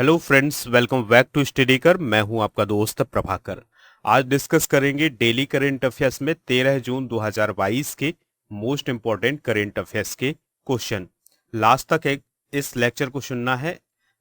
Hello friends, welcome back to study कर। मैं हूं आपका दोस्त प्रभाकर। आज डिस्कस करेंगे डेली करंट अफेयर्स में 13 जून 2022 के मोस्ट इंपॉर्टेंट करंट अफेयर्स के क्वेश्चन। लास्ट तक इस लेक्चर को सुनना है।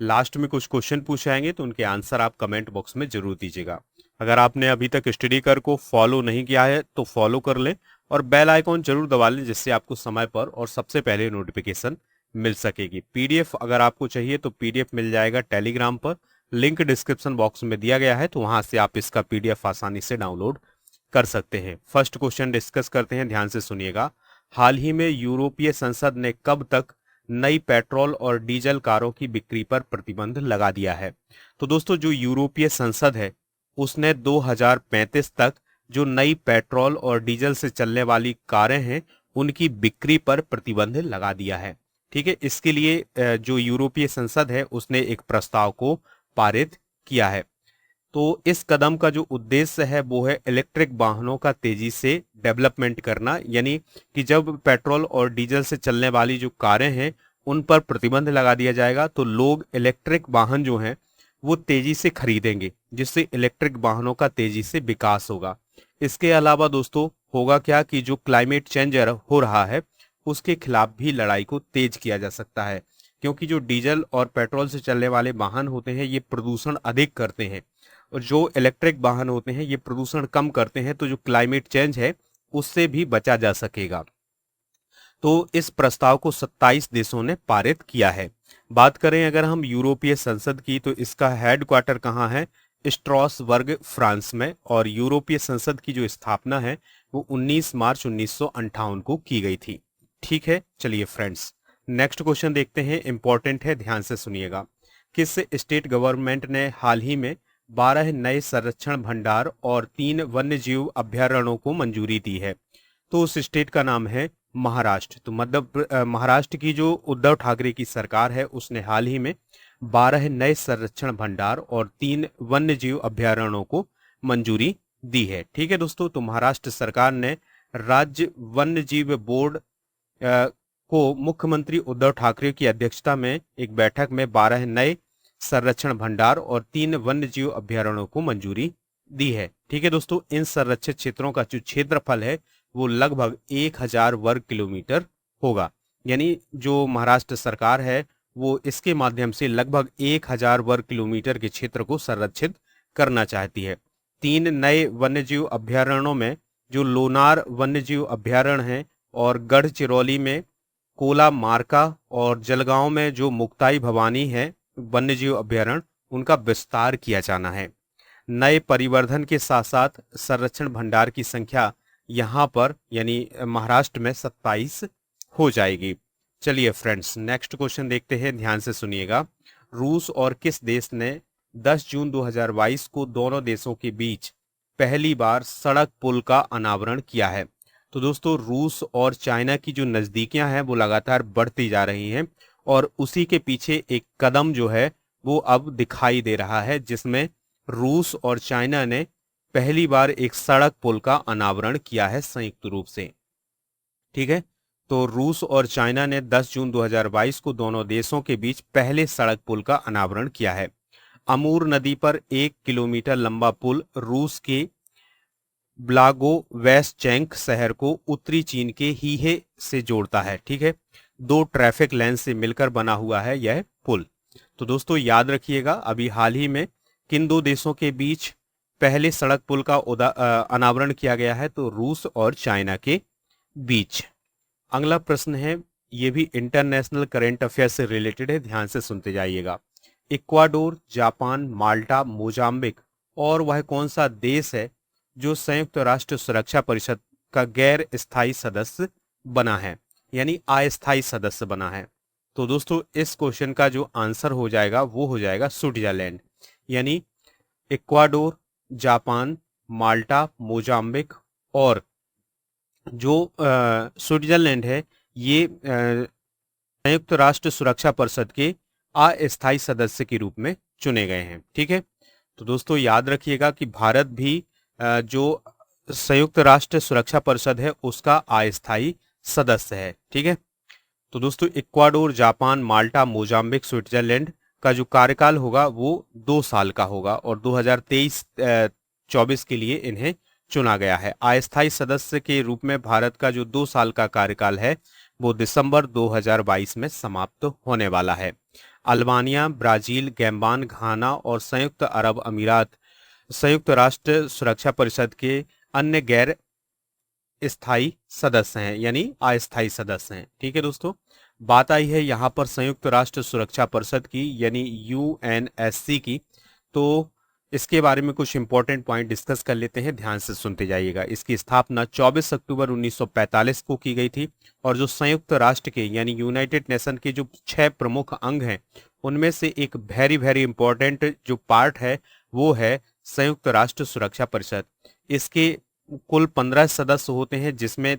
लास्ट में कुछ क्वेश्चन पूछे आएंगे तो उनके आंसर आप कमेंट बॉक्स में जरूर दीजिएगा। अगर आपने अभी तक स्टडी कर को फॉलो नहीं किया है तो फॉलो कर लें और बेल आइकॉन जरूर दबा लें, जिससे आपको समय पर और सबसे पहले नोटिफिकेशन मिल सकेगी। पीडीएफ अगर आपको चाहिए तो पीडीएफ मिल जाएगा टेलीग्राम पर, लिंक डिस्क्रिप्शन बॉक्स में दिया गया है, तो वहां से आप इसका पीडीएफ आसानी से डाउनलोड कर सकते हैं। फर्स्ट क्वेश्चन डिस्कस करते हैं, ध्यान से सुनिएगा। हाल ही में यूरोपीय संसद ने कब तक नई पेट्रोल और डीजल कारों की बिक्री पर प्रतिबंध लगा दिया है? तो दोस्तों, जो यूरोपीय संसद है उसने 2035 तक जो नई पेट्रोल और डीजल से चलने वाली कारें हैं उनकी बिक्री पर प्रतिबंध लगा दिया है। ठीक है, इसके लिए जो यूरोपीय संसद है उसने एक प्रस्ताव को पारित किया है। तो इस कदम का जो उद्देश्य है वो है इलेक्ट्रिक वाहनों का तेजी से डेवलपमेंट करना, यानी कि जब पेट्रोल और डीजल से चलने वाली जो कारें हैं उन पर प्रतिबंध लगा दिया जाएगा तो लोग इलेक्ट्रिक वाहन जो हैं वो तेजी से खरीदेंगे, जिससे इलेक्ट्रिक वाहनों का तेजी से विकास होगा। इसके अलावा दोस्तों होगा क्या कि जो क्लाइमेट चेंज हो रहा है उसके खिलाफ भी लड़ाई को तेज किया जा सकता है, क्योंकि जो डीजल और पेट्रोल से चलने वाले वाहन होते हैं ये प्रदूषण अधिक करते हैं और जो इलेक्ट्रिक वाहन होते हैं ये प्रदूषण कम करते हैं। तो जो क्लाइमेट चेंज है उससे भी बचा जा सकेगा। तो इस प्रस्ताव को 27 देशों ने पारित किया है। बात करें अगर हम यूरोपीय संसद की, तो इसका हेडक्वार्टर कहाँ है? स्ट्रॉसबर्ग, फ्रांस में। और यूरोपीय संसद की जो स्थापना है वो 19 मार्च 1958 को की गई थी। ठीक है, चलिए फ्रेंड्स नेक्स्ट क्वेश्चन देखते हैं, इंपॉर्टेंट है, ध्यान से सुनिएगा। किस स्टेट गवर्नमेंट ने हाल ही में 12 नए संरक्षण भंडार और 3 वन्यजीव अभ्यारण्यों को मंजूरी दी है? तो उस स्टेट का नाम है महाराष्ट्र। तो महाराष्ट्र की जो उद्धव ठाकरे की सरकार है उसने हाल ही में 12 नए संरक्षण भंडार और 3 वन्यजीव अभ्यारण्यों को मंजूरी दी है। ठीक है दोस्तों, तो महाराष्ट्र सरकार ने राज्य वन्यजीव बोर्ड को मुख्यमंत्री उद्धव ठाकरे की अध्यक्षता में एक बैठक में 12 नए संरक्षण भंडार और 3 वन्यजीव अभ्यारण्यों को मंजूरी दी है। ठीक है दोस्तों, इन संरक्षित क्षेत्रों का जो क्षेत्रफल है वो लगभग 1000 वर्ग किलोमीटर होगा। यानी जो महाराष्ट्र सरकार है वो इसके माध्यम से लगभग 1000 वर्ग किलोमीटर के क्षेत्र को संरक्षित करना चाहती है। 3 नए वन्यजीव अभ्यारण्यों में जो लोनार वन्यजीव अभ्यारण्य है और गढ़चिरौली में कोला मार्का और जलगांव में जो मुक्ताई भवानी है वन्यजीव अभ्यारण्य, उनका विस्तार किया जाना है। नए परिवर्धन के साथ साथ संरक्षण भंडार की संख्या यहां पर यानी महाराष्ट्र में 27 हो जाएगी। चलिए फ्रेंड्स नेक्स्ट क्वेश्चन देखते हैं, ध्यान से सुनिएगा। रूस और किस देश ने 10 जून 2022 को दोनों देशों के बीच पहली बार सड़क पुल का अनावरण किया है? तो दोस्तों, रूस और चाइना की जो नजदीकियां हैं वो लगातार बढ़ती जा रही हैं और उसी के पीछे एक कदम जो है वो अब दिखाई दे रहा है, जिसमें रूस और चाइना ने पहली बार एक सड़क पुल का अनावरण किया है संयुक्त रूप से। ठीक है, तो रूस और चाइना ने 10 जून 2022 को दोनों देशों के बीच पहले सड़क पुल का अनावरण किया है। अमूर नदी पर 1 किलोमीटर लंबा पुल रूस के ब्लागोवेस्चेंक शहर को उत्तरी चीन के हीहे से जोड़ता है। ठीक है, 2 ट्रैफिक लेन से मिलकर बना हुआ है यह पुल। तो दोस्तों याद रखिएगा, अभी हाल ही में किन 2 देशों के बीच पहले सड़क पुल का अनावरण किया गया है? तो रूस और चाइना के बीच। अगला प्रश्न है, ये भी इंटरनेशनल करंट अफेयर से रिलेटेड है, ध्यान से सुनते जाइएगा। इक्वाडोर, जापान, माल्टा, मोजाम्बिक और वह कौन सा देश है जो संयुक्त राष्ट्र सुरक्षा परिषद का गैर स्थायी सदस्य बना है, यानी अस्थायी सदस्य बना है? तो दोस्तों इस क्वेश्चन का जो आंसर हो जाएगा वो हो जाएगा स्विट्जरलैंड। यानी इक्वाडोर, जापान, माल्टा, मोजाम्बिक और जो स्विट्जरलैंड है ये संयुक्त राष्ट्र सुरक्षा परिषद के अस्थायी सदस्य के रूप में चुने गए हैं। ठीक है, तो दोस्तों याद रखिएगा कि भारत भी जो संयुक्त राष्ट्र सुरक्षा परिषद है उसका अस्थायी सदस्य है। ठीक है, तो दोस्तों इक्वाडोर, जापान, माल्टा, मोजाम्बिक, स्विट्जरलैंड का जो कार्यकाल होगा वो 2 साल का होगा और 2023-24 के लिए इन्हें चुना गया है। अस्थायी सदस्य के रूप में भारत का जो 2 साल का कार्यकाल है वो दिसंबर 2022 में समाप्त होने वाला है। अल्बानिया, ब्राजील, गैम्बान, घाना और संयुक्त अरब अमीरात संयुक्त राष्ट्र सुरक्षा परिषद के अन्य गैर स्थायी सदस्य हैं, यानी अस्थायी सदस्य हैं। ठीक है दोस्तों, बात आई है यहाँ पर संयुक्त राष्ट्र सुरक्षा परिषद की यानी यूएनएससी की। तो इसके बारे में कुछ इंपॉर्टेंट पॉइंट डिस्कस कर लेते हैं, ध्यान से सुनते जाइएगा। इसकी स्थापना 24 अक्टूबर 1945 को की गई थी और जो संयुक्त राष्ट्र के यानी यूनाइटेड नेशन के जो 6 प्रमुख अंग हैं उनमें से एक वेरी वेरी इंपॉर्टेंट जो पार्ट है वो है संयुक्त राष्ट्र सुरक्षा परिषद। इसके कुल 15 सदस्य होते हैं, जिसमें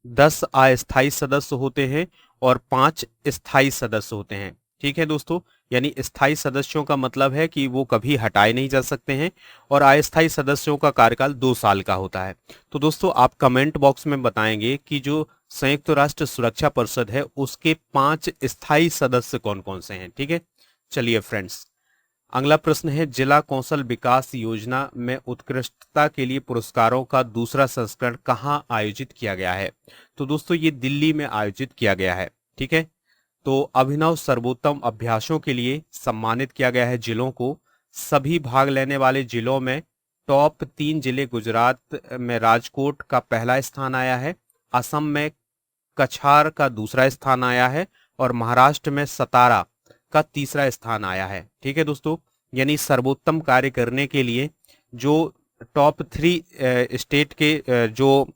10 अस्थायी सदस्य होते हैं और 5 स्थायी सदस्य होते हैं। ठीक है दोस्तों, यानी स्थायी सदस्यों का मतलब है कि वो कभी हटाए नहीं जा सकते हैं और अस्थायी सदस्यों का कार्यकाल 2 साल का होता है। तो दोस्तों आप कमेंट बॉक्स में बताएंगे कि जो संयुक्त राष्ट्र सुरक्षा परिषद है उसके 5 स्थायी सदस्य कौन कौन से हैं। ठीक है, चलिए फ्रेंड्स, अगला प्रश्न है, जिला कौशल विकास योजना में उत्कृष्टता के लिए पुरस्कारों का दूसरा संस्करण कहाँ आयोजित किया गया है? तो दोस्तों ये दिल्ली में आयोजित किया गया है। ठीक है, तो अभिनव सर्वोत्तम अभ्यासों के लिए सम्मानित किया गया है जिलों को। सभी भाग लेने वाले जिलों में टॉप 3 जिले, गुजरात में राजकोट का पहला स्थान आया है, असम में कछार का दूसरा स्थान आया है और महाराष्ट्र में सतारा का तीसरा स्थान आया है। ठीक है दोस्तों, यानी सर्वोत्तम कार्य करने के लिए जो टॉप 3 स्टेट के जो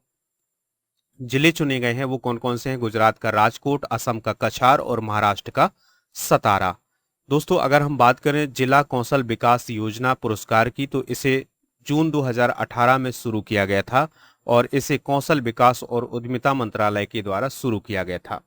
जिले चुने गए हैं वो कौन कौन से हैं? गुजरात का राजकोट, असम का कछार और महाराष्ट्र का सतारा। दोस्तों अगर हम बात करें जिला कौशल विकास योजना पुरस्कार की, तो इसे जून 2018 में शुरू किया गया था और इसे कौशल विकास और उद्यमिता मंत्रालय के द्वारा शुरू किया गया था।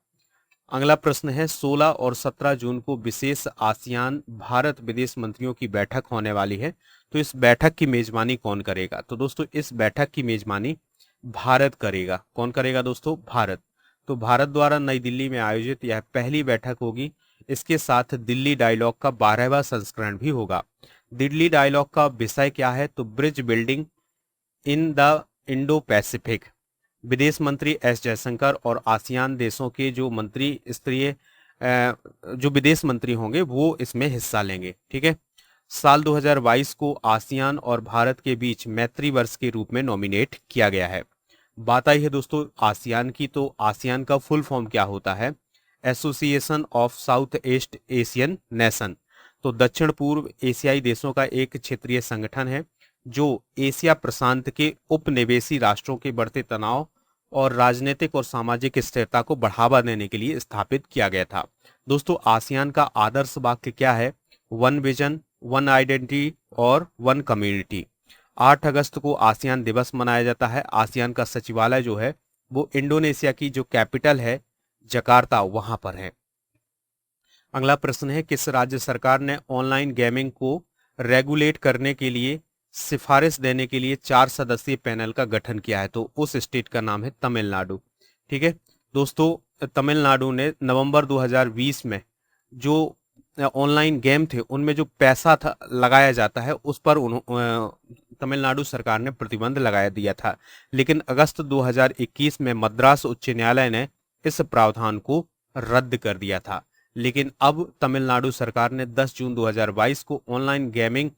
अगला प्रश्न है, 16 और 17 जून को विशेष आसियान भारत विदेश मंत्रियों की बैठक होने वाली है, तो इस बैठक की मेजबानी कौन करेगा? तो दोस्तों इस बैठक की मेजबानी भारत करेगा। कौन करेगा दोस्तों? भारत। तो भारत द्वारा नई दिल्ली में आयोजित यह पहली बैठक होगी। इसके साथ दिल्ली डायलॉग का 12वां संस्करण भी होगा। दिल्ली डायलॉग का विषय क्या है? तो bridge building in the Indo Pacific. विदेश मंत्री एस जयशंकर और आसियान देशों के जो मंत्री स्तरीय जो विदेश मंत्री होंगे वो इसमें हिस्सा लेंगे। ठीक है, साल 2022 को आसियान और भारत के बीच मैत्री वर्ष के रूप में नॉमिनेट किया गया है। बात आई है दोस्तों आसियान की, तो आसियान का फुल फॉर्म क्या होता है? Association of south east Asian nation. तो दक्षिण पूर्व एशियाई देशों का एक क्षेत्रीय संगठन है जो एशिया प्रशांत के उपनिवेशी राष्ट्रों के बढ़ते तनाव और राजनीतिक और सामाजिक स्थिरता को बढ़ावा देने के लिए स्थापित किया गया था। दोस्तों आसियान का आदर्श वाक्य क्या है? वन विजन, वन आइडेंटिटी और वन कम्युनिटी। 8 अगस्त को आसियान दिवस मनाया जाता है। आसियान का सचिवालय जो है वो इंडोनेशिया की जो कैपिटल है जकार्ता वहां पर है। अगला प्रश्न है, किस राज्य सरकार ने ऑनलाइन गेमिंग को रेगुलेट करने के लिए सिफारिश देने के लिए 4 सदस्यीय पैनल का गठन किया है? तो उस स्टेट का नाम है तमिलनाडु। ठीक है दोस्तों, तमिलनाडु ने नवंबर 2020 में जो ऑनलाइन गेम थे उनमें जो पैसा था लगाया जाता है उस पर तमिलनाडु सरकार ने प्रतिबंध लगा दिया था, लेकिन अगस्त 2021 में मद्रास उच्च न्यायालय ने इस प्रावधान को रद्द कर दिया था। लेकिन अब तमिलनाडु सरकार ने 10 जून 2022 को ऑनलाइन गेमिंग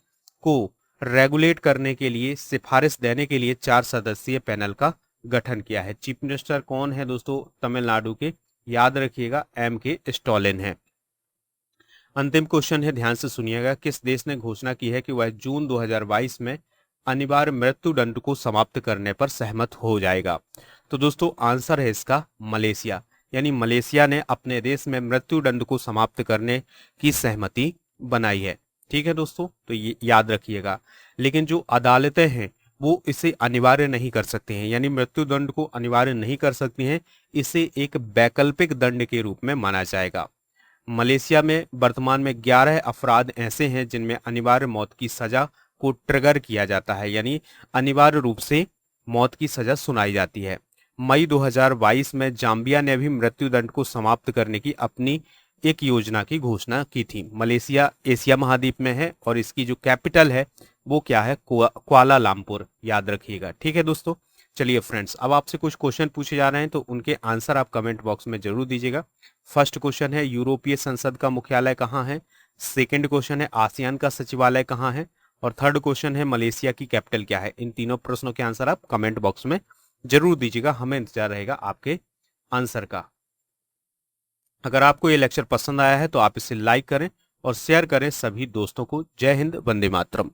को रेगुलेट करने के लिए सिफारिश देने के लिए 4 सदस्यीय पैनल का गठन किया है। चीफ मिनिस्टर कौन है दोस्तों तमिलनाडु के? याद रखिएगा M.K. स्टालिन है। अंतिम क्वेश्चन है, ध्यान से सुनिएगा, किस देश ने घोषणा की है कि वह जून 2022 में अनिवार्य मृत्यु दंड को समाप्त करने पर सहमत हो जाएगा? तो दोस्तों आंसर है इसका मलेशिया। यानी मलेशिया ने अपने देश में मृत्यु दंड को समाप्त करने की सहमति बनाई है। ठीक है दोस्तों, तो ये याद रखिएगा। लेकिन जो अदालतें हैं वो इसे अनिवार्य नहीं कर सकती हैं, यानी मृत्यु दंड को अनिवार्य नहीं कर सकती हैं, इसे एक वैकल्पिक दंड के रूप में माना जाएगा। मलेशिया में वर्तमान में 11 अपराध ऐसे हैं जिनमें अनिवार्य मौत की सजा को ट्रिगर किया जाता है, यानी अनिवार्य रूप से मौत की सजा सुनाई जाती है। मई 2022 में जाम्बिया ने भी मृत्यु दंड को समाप्त करने की अपनी एक योजना की घोषणा की थी। मलेशिया एशिया महाद्वीप में है और इसकी जो कैपिटल है वो क्या है, कुआलालंपुर, याद रखिएगा। ठीक है दोस्तों, चलिए फ्रेंड्स, अब आपसे कुछ क्वेश्चन पूछे जा रहे हैं तो उनके आंसर आप कमेंट बॉक्स में जरूर दीजिएगा। फर्स्ट क्वेश्चन है, यूरोपीय संसद का मुख्यालय कहाँ है। सेकंड क्वेश्चन है, आसियान का सचिवालय कहाँ है। और थर्ड क्वेश्चन है, मलेशिया की कैपिटल क्या है। इन तीनों प्रश्नों के आंसर आप कमेंट बॉक्स में जरूर दीजिएगा, हमें इंतजार रहेगा आपके आंसर का। अगर आपको ये लेक्चर पसंद आया है तो आप इसे लाइक करें और शेयर करें सभी दोस्तों को। जय हिंद, वंदे मातरम।